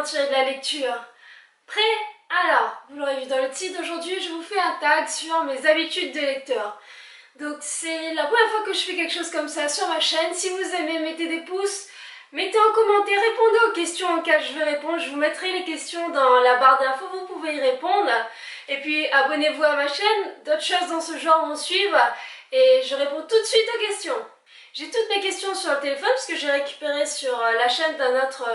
tirer de la lecture. Prêt? Alors, vous l'aurez vu dans le titre, aujourd'hui je vous fais un tag sur mes habitudes de lecteur. Donc c'est la première fois que je fais quelque chose comme ça sur ma chaîne. Si vous aimez, mettez des pouces, mettez en commentaire, répondez aux questions auxquelles je vais répondre. Je vous mettrai les questions dans la barre d'infos, vous pouvez y répondre. Et puis abonnez-vous à ma chaîne, d'autres choses dans ce genre vont suivre. Et je réponds tout de suite aux questions. J'ai toutes mes questions sur le téléphone parce que j'ai récupéré sur la chaîne d'un autre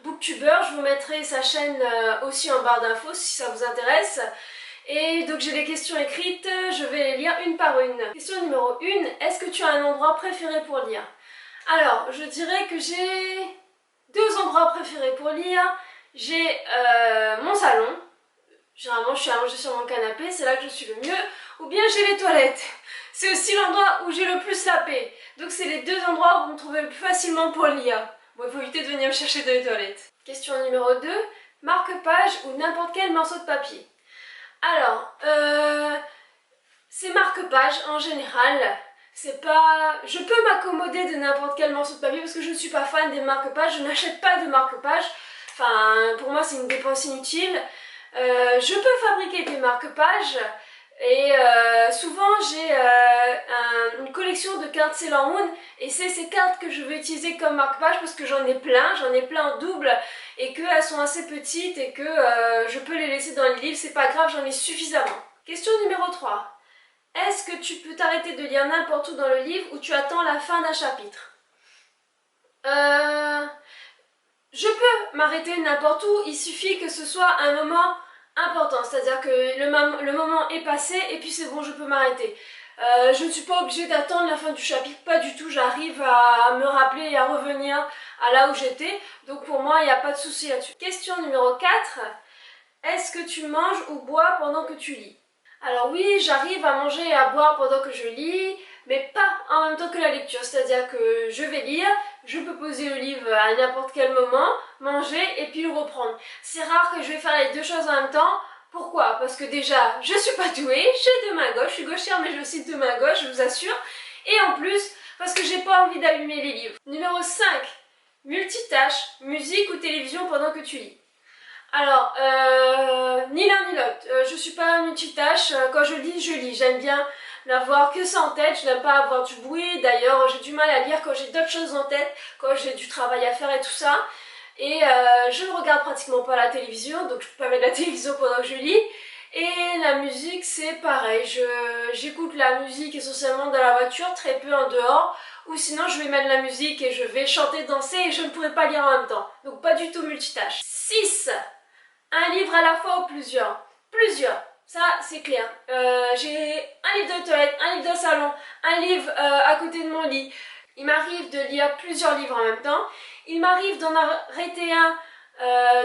booktubeur. Je vous mettrai sa chaîne aussi en barre d'infos si ça vous intéresse. Et donc j'ai des questions écrites, je vais les lire une par une. Question numéro 1, est-ce que tu as un endroit préféré pour lire? Alors, je dirais que j'ai deux endroits préférés pour lire. J'ai mon salon. Généralement, je suis allongée sur mon canapé, c'est là que je suis le mieux. Ou bien j'ai les toilettes. C'est aussi l'endroit où j'ai le plus la paix. Donc c'est les deux endroits où vous me trouvez le plus facilement pour lire. Bon, il faut éviter de venir me chercher dans les toilettes. Question numéro 2, marque-page ou n'importe quel morceau de papier. Alors, c'est marque-page en général. C'est pas... Je peux m'accommoder de n'importe quel morceau de papier parce que je ne suis pas fan des marque-pages. Je n'achète pas de marque-page. Enfin, pour moi, c'est une dépense inutile. Je peux fabriquer des marque-pages. Et souvent j'ai une collection de cartes Sailor Moon et c'est ces cartes que je vais utiliser comme marque-page parce que j'en ai plein en double et qu'elles sont assez petites et que je peux les laisser dans les livres, c'est pas grave, j'en ai suffisamment. Question numéro 3. Est-ce que tu peux t'arrêter de lire n'importe où dans le livre ou tu attends la fin d'un chapitre? Je peux m'arrêter n'importe où, il suffit que ce soit un moment important, c'est-à-dire que le moment est passé et puis c'est bon, je peux m'arrêter. Je ne suis pas obligée d'attendre la fin du chapitre, pas du tout, j'arrive à me rappeler et à revenir à là où j'étais, donc pour moi il n'y a pas de souci là-dessus. Question numéro 4, est-ce que tu manges ou bois pendant que tu lis? Alors oui, j'arrive à manger et à boire pendant que je lis, mais pas en même temps que la lecture, c'est-à-dire que je vais lire, je peux poser le livre à n'importe quel moment, manger et puis le reprendre. C'est rare que je vais faire les deux choses en même temps. Pourquoi? Parce que déjà, je suis pas douée, j'ai deux mains gauches, je suis gauchère mais j'ai aussi deux mains gauches, je vous assure. Et en plus, parce que j'ai pas envie d'allumer les livres. Numéro 5, multitâche, musique ou télévision pendant que tu lis. Alors, ni l'un ni l'autre. Je suis pas multitâche. Quand je lis, je lis. J'aime bien n'avoir que ça en tête. Je n'aime pas avoir du bruit. D'ailleurs, j'ai du mal à lire quand j'ai d'autres choses en tête, quand j'ai du travail à faire et tout ça. Et je ne regarde pratiquement pas la télévision, donc je peux pas mettre la télévision pendant que je lis. Et la musique, c'est pareil. J'écoute la musique essentiellement dans la voiture, très peu en dehors. Ou sinon, je vais mettre la musique et je vais chanter, danser et je ne pourrai pas lire en même temps. Donc pas du tout multitâche. 6. Un livre à la fois ou plusieurs? Plusieurs, ça c'est clair. J'ai un livre de toilette, un livre de salon, un livre à côté de mon lit. Il m'arrive de lire plusieurs livres en même temps. Il m'arrive d'en arrêter un,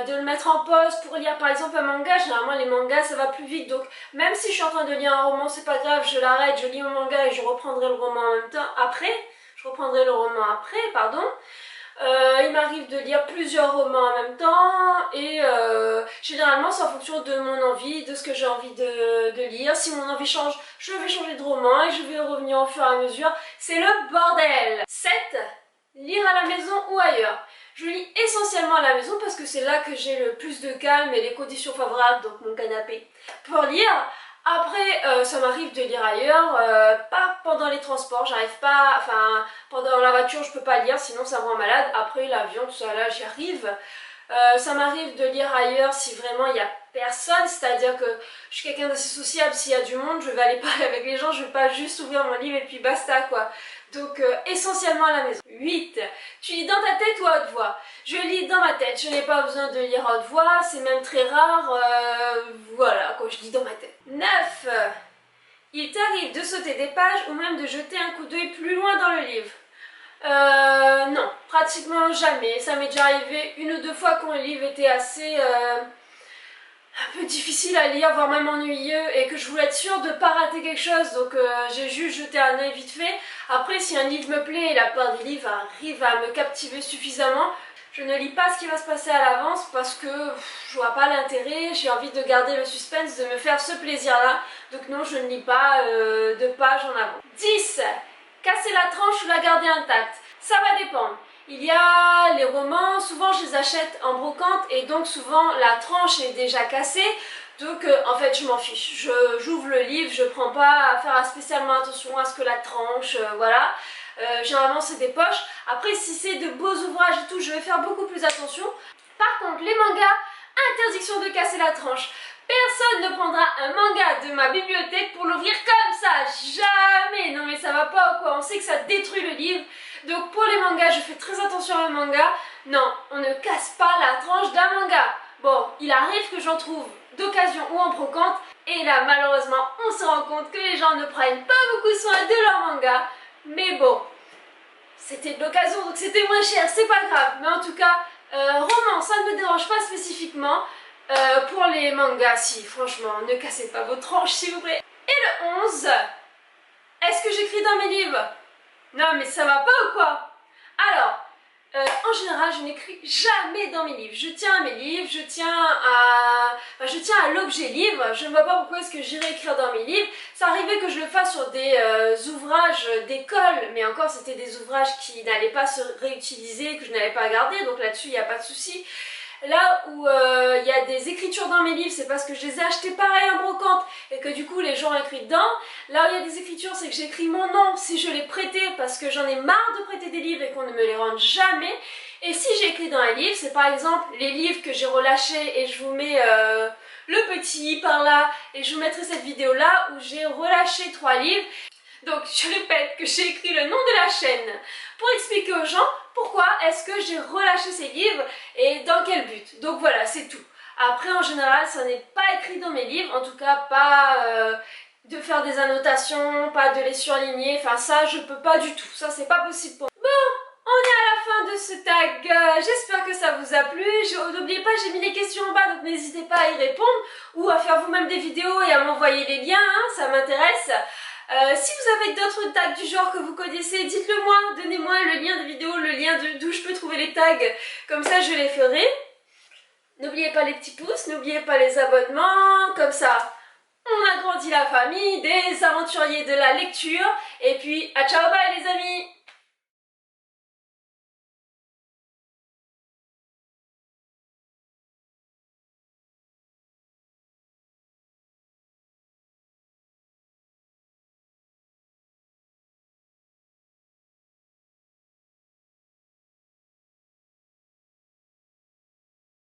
de le mettre en pause pour lire par exemple un manga. Généralement les mangas ça va plus vite, donc même si je suis en train de lire un roman, c'est pas grave, je l'arrête, je lis mon manga et je reprendrai le roman en même temps après. Il m'arrive de lire plusieurs romans en même temps et généralement c'est en fonction de mon envie, de ce que j'ai envie de lire. Si mon envie change, je vais changer de roman et je vais revenir au fur et à mesure. C'est le bordel. 7. Lire à la maison ou ailleurs. Je lis essentiellement à la maison parce que c'est là que j'ai le plus de calme et les conditions favorables, donc mon canapé, pour lire. Après, ça m'arrive de lire ailleurs, pas pendant les transports, j'arrive pas, enfin, pendant la voiture je peux pas lire, sinon ça me rend malade. Après l'avion, tout ça là, j'y arrive. Ça m'arrive de lire ailleurs si vraiment il y a personne, c'est-à-dire que je suis quelqu'un d'assez sociable, s'il y a du monde, je vais aller parler avec les gens, je vais pas juste ouvrir mon livre et puis basta quoi. Donc essentiellement à la maison. 8. Tu lis dans ta tête ou à haute voix? Je lis dans ma tête, je n'ai pas besoin de lire à haute voix, c'est même très rare, voilà quoi, je lis dans ma tête. 9. Il t'arrive de sauter des pages ou même de jeter un coup d'œil plus loin dans le livre? Non, pratiquement jamais. Ça m'est déjà arrivé une ou deux fois quand le livre était assez un peu difficile à lire, voire même ennuyeux, et que je voulais être sûre de ne pas rater quelque chose, donc j'ai juste jeté un œil vite fait. Après, si un livre me plaît et la part des livres arrive à me captiver suffisamment, je ne lis pas ce qui va se passer à l'avance parce que je vois pas l'intérêt, j'ai envie de garder le suspense, de me faire ce plaisir-là, donc non, je ne lis pas de page en avant. 10. Casser la tranche ou la garder intacte? Ça va dépendre. Il y a les romans, souvent je les achète en brocante et donc souvent la tranche est déjà cassée. Donc en fait je m'en fiche, j'ouvre le livre, je prends pas à faire spécialement attention à ce que la tranche, voilà. Généralement c'est des poches. Après si c'est de beaux ouvrages et tout, je vais faire beaucoup plus attention. Par contre les mangas, interdiction de casser la tranche. Personne ne prendra un manga de ma bibliothèque pour l'ouvrir comme ça, jamais. Non mais ça va pas ou quoi, on sait que ça détruit le livre. Donc pour les mangas, je fais très attention à mes mangas. Non, on ne casse pas la tranche d'un manga. Bon, il arrive que j'en trouve d'occasion ou en brocante. Et là, malheureusement, on se rend compte que les gens ne prennent pas beaucoup soin de leur manga. Mais bon, c'était de l'occasion, donc c'était moins cher, c'est pas grave. Mais en tout cas, roman, ça ne me dérange pas spécifiquement. Pour les mangas, si, franchement, ne cassez pas vos tranches, s'il vous plaît. Et le 11, est-ce que j'écris dans mes livres? Non, mais ça va pas ou quoi? Alors, en général, je n'écris jamais dans mes livres. Je tiens à mes livres, je tiens à l'objet livre. Je ne vois pas pourquoi est-ce que j'irais écrire dans mes livres. Ça arrivait que je le fasse sur des ouvrages d'école, mais encore c'était des ouvrages qui n'allaient pas se réutiliser, que je n'allais pas garder, donc là-dessus il n'y a pas de souci. Là où il y a des écritures dans mes livres, c'est parce que je les ai achetés pareil en brocante et que du coup les gens ont écrit dedans. Là où il y a des écritures, c'est que j'écris mon nom si je l'ai prêté parce que j'en ai marre de prêter des livres et qu'on ne me les rende jamais. Et si j'ai écrit dans un livre, c'est par exemple les livres que j'ai relâchés et je vous mets le petit par là et je vous mettrai cette vidéo là où j'ai relâché 3 livres. Donc je répète que j'ai écrit le nom de la chaîne pour expliquer aux gens pourquoi est-ce que j'ai relâché ces livres et dans quel but. Donc voilà, c'est tout. Après en général ça n'est pas écrit dans mes livres, en tout cas pas de faire des annotations, pas de les surligner, enfin ça je peux pas du tout, ça c'est pas possible pour moi. Bon, on est à la fin de ce tag, j'espère que ça vous a plu. N'oubliez pas, j'ai mis les questions en bas donc n'hésitez pas à y répondre ou à faire vous-même des vidéos et à m'envoyer les liens, hein, ça m'intéresse. Si vous avez d'autres tags du genre que vous connaissez, dites-le moi, donnez-moi le lien de vidéo, le lien d'où je peux trouver les tags, comme ça je les ferai. N'oubliez pas les petits pouces, n'oubliez pas les abonnements, comme ça on agrandit la famille des aventuriers de la lecture. Et puis, à ciao bye les amis!